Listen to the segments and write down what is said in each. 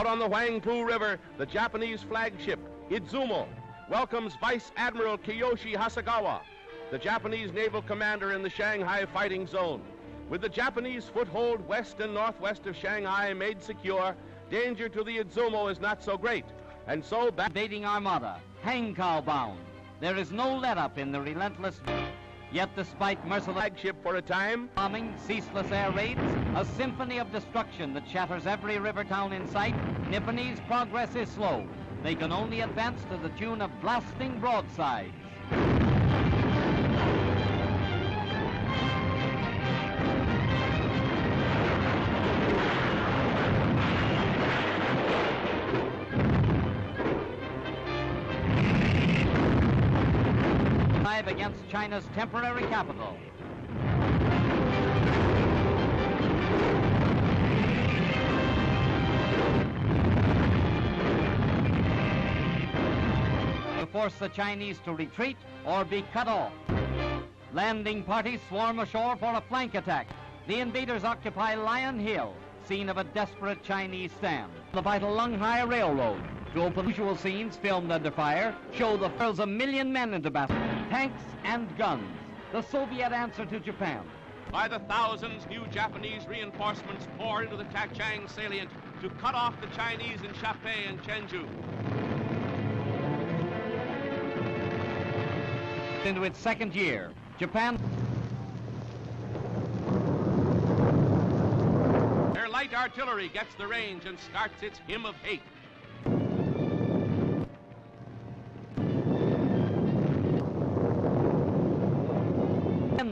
On the Huangpu River, the Japanese flagship, Izumo, welcomes Vice Admiral Kiyoshi Hasegawa, the Japanese naval commander in the Shanghai fighting zone. With the Japanese foothold west and northwest of Shanghai made secure, danger to the Izumo is not so great. And so invading armada, Hankow bound. There is no let-up in the relentless. Yet despite merciless flagship for a time, bombing, ceaseless air raids, a symphony of destruction that shatters every river town in sight, Nipponese progress is slow. They can only advance to the tune of blasting broadsides. Against China's temporary capital. To force the Chinese to retreat or be cut off. Landing parties swarm ashore for a flank attack. The invaders occupy Lion Hill, scene of a desperate Chinese stand. The vital Lunghai Railroad. To open usual scenes filmed under fire, show the hurls a million men into battle. Tanks and guns, the Soviet answer to Japan. By the thousands, new Japanese reinforcements pour into the Tachang salient to cut off the Chinese in Shapei and Chenju. Into its second year, Japan. Their light artillery gets the range and starts its hymn of hate.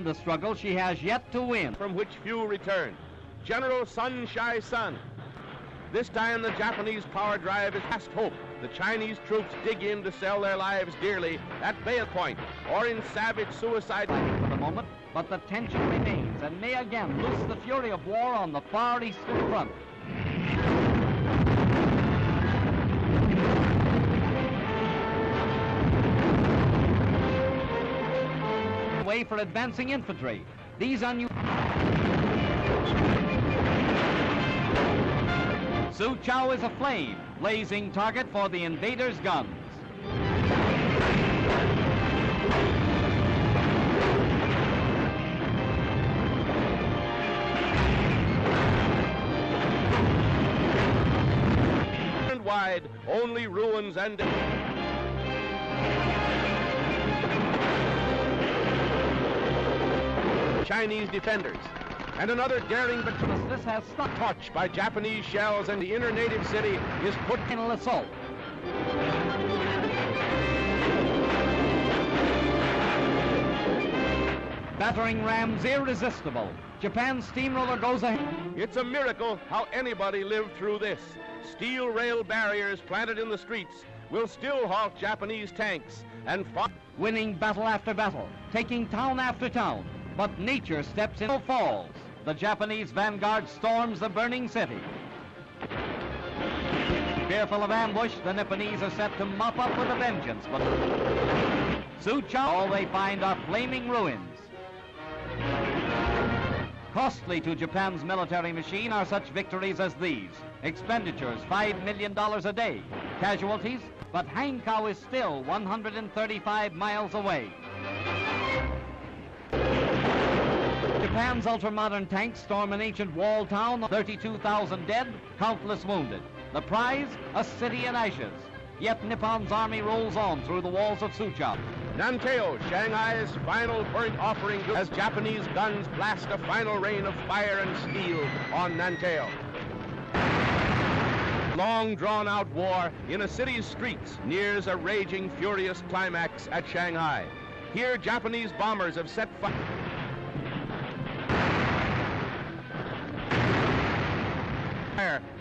The struggle she has yet to win, from which few return. General Sun Shai-sun. This time the Japanese power drive is last hope. The Chinese troops dig in to sell their lives dearly at Bay Point or in savage suicide. For the moment, but the tension remains and may again loose the fury of war on the far eastern front. Way for advancing infantry. These unusual. Suchow is aflame, blazing target for the invaders' guns. And wide, only ruins and Chinese defenders. And another daring but this has stuck touched by Japanese shells, and the inner native city is put in an assault. Battering rams irresistible. Japan's steamroller goes ahead. It's a miracle how anybody lived through this. Steel rail barriers planted in the streets will still halt Japanese tanks and winning battle after battle, taking town after town. But nature steps in. Falls. The Japanese vanguard storms the burning city. Fearful of ambush, the Nipponese are set to mop up with a vengeance. But Suchow, all they find are flaming ruins. Costly to Japan's military machine are such victories as these. Expenditures, $5 million a day. Casualties, but Hankow is still 135 miles away. Japan's ultra-modern tanks storm an ancient walled town, 32,000 dead, countless wounded. The prize, a city in ashes. Yet Nippon's army rolls on through the walls of Suchow. Nanteo, Shanghai's final burnt offering as Japanese guns blast a final rain of fire and steel on Nanteo. Long drawn-out war in a city's streets nears a raging, furious climax at Shanghai. Here, Japanese bombers have set fire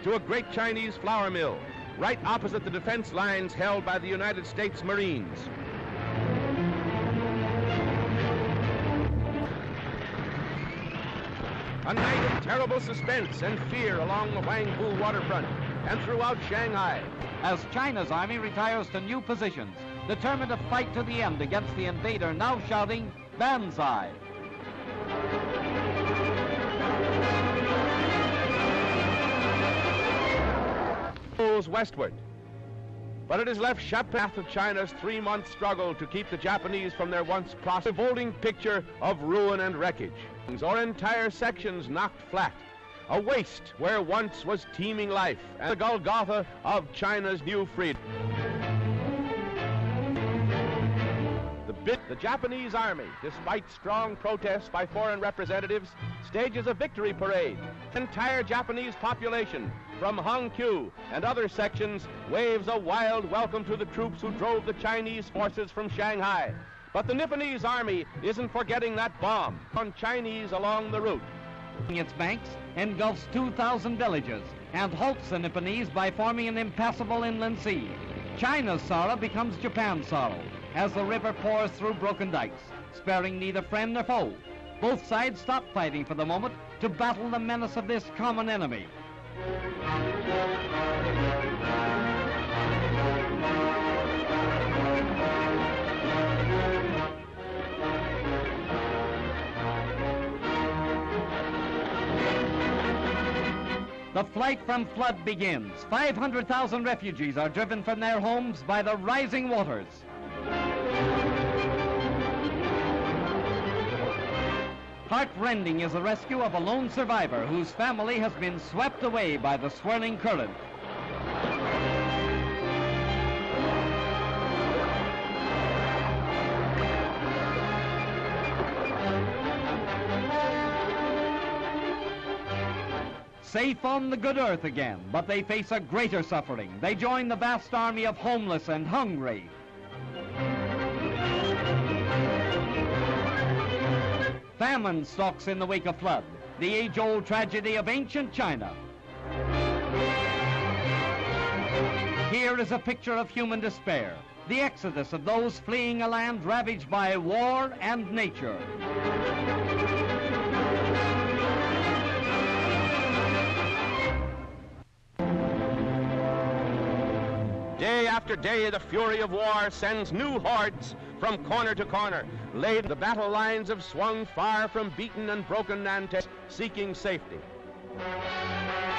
to a great Chinese flour mill, right opposite the defense lines held by the United States Marines. A night of terrible suspense and fear along the Huangpu waterfront and throughout Shanghai. As China's army retires to new positions, determined to fight to the end against the invader, now shouting, Banzai! pulls westward. But it has left path of China's 3-month struggle to keep the Japanese from their once revolting picture of ruin and wreckage, or entire sections knocked flat. A waste where once was teeming life, and the Golgotha of China's new freedom. The Japanese army, despite strong protests by foreign representatives, stages a victory parade. The entire Japanese population, from Hangzhou and other sections, waves a wild welcome to the troops who drove the Chinese forces from Shanghai. But the Nipponese army isn't forgetting that bomb on Chinese along the route. Its banks engulfs 2,000 villages and halts the Nipponese by forming an impassable inland sea. China's sorrow becomes Japan's sorrow as the river pours through broken dikes, sparing neither friend nor foe. Both sides stop fighting for the moment to battle the menace of this common enemy. The flight from flood begins. 500,000 refugees are driven from their homes by the rising waters. Heartrending is the rescue of a lone survivor whose family has been swept away by the swirling current. Safe on the good earth again, but they face a greater suffering. They join the vast army of homeless and hungry. Famine stalks in the wake of flood, the age-old tragedy of ancient China. Here is a picture of human despair, the exodus of those fleeing a land ravaged by war and nature. Day after day, the fury of war sends new hordes from corner to corner. Laid the battle lines have swung far from beaten and broken Nantes, seeking safety.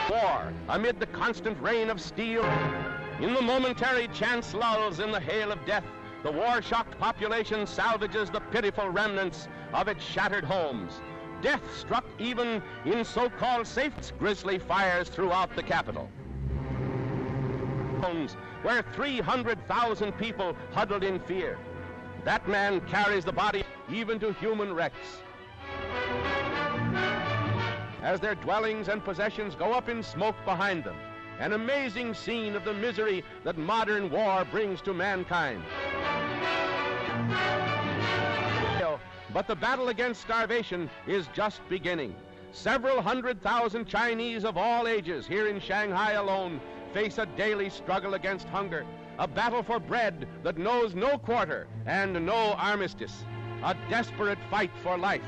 War, amid the constant rain of steel, in the momentary chance lulls in the hail of death, the war-shocked population salvages the pitiful remnants of its shattered homes. Death struck even in so-called safe grisly fires throughout the capital, where 300,000 people huddled in fear. That man carries the body even to human wrecks. As their dwellings and possessions go up in smoke behind them, an amazing scene of the misery that modern war brings to mankind. But the battle against starvation is just beginning. Several 100,000 Chinese of all ages here in Shanghai alone face a daily struggle against hunger, a battle for bread that knows no quarter and no armistice, a desperate fight for life.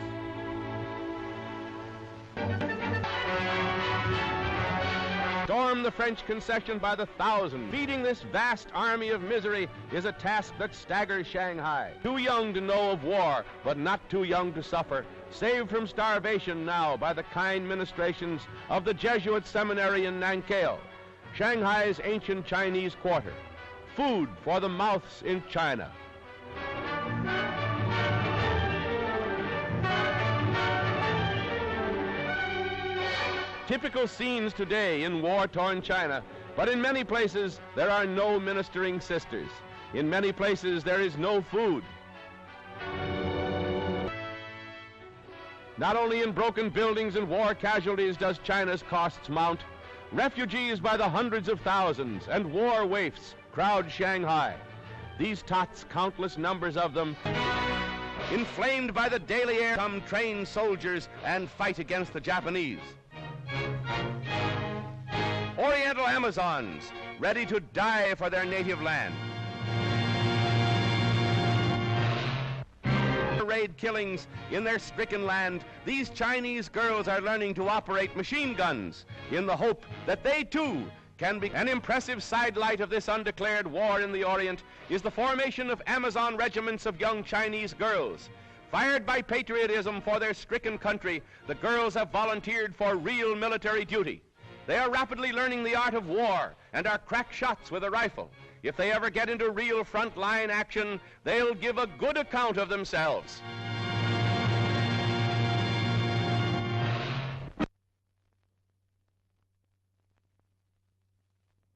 Storm the French concession by the thousand. Feeding this vast army of misery is a task that staggers Shanghai. Too young to know of war, but not too young to suffer. Saved from starvation now by the kind ministrations of the Jesuit seminary in Nanking, Shanghai's ancient Chinese quarter. Food for the mouths in China. Typical scenes today in war-torn China, but in many places there are no ministering sisters. In many places there is no food. Not only in broken buildings and war casualties does China's costs mount. Refugees by the hundreds of thousands and war waifs crowd Shanghai. These tots, countless numbers of them, inflamed by the daily air, come trained soldiers and fight against the Japanese. Oriental Amazons, ready to die for their native land. Raid killings in their stricken land, these Chinese girls are learning to operate machine guns in the hope that they too can be. An impressive sidelight of this undeclared war in the Orient is the formation of Amazon regiments of young Chinese girls. Fired by patriotism for their stricken country, the girls have volunteered for real military duty. They are rapidly learning the art of war and are crack shots with a rifle. If they ever get into real front-line action, they'll give a good account of themselves.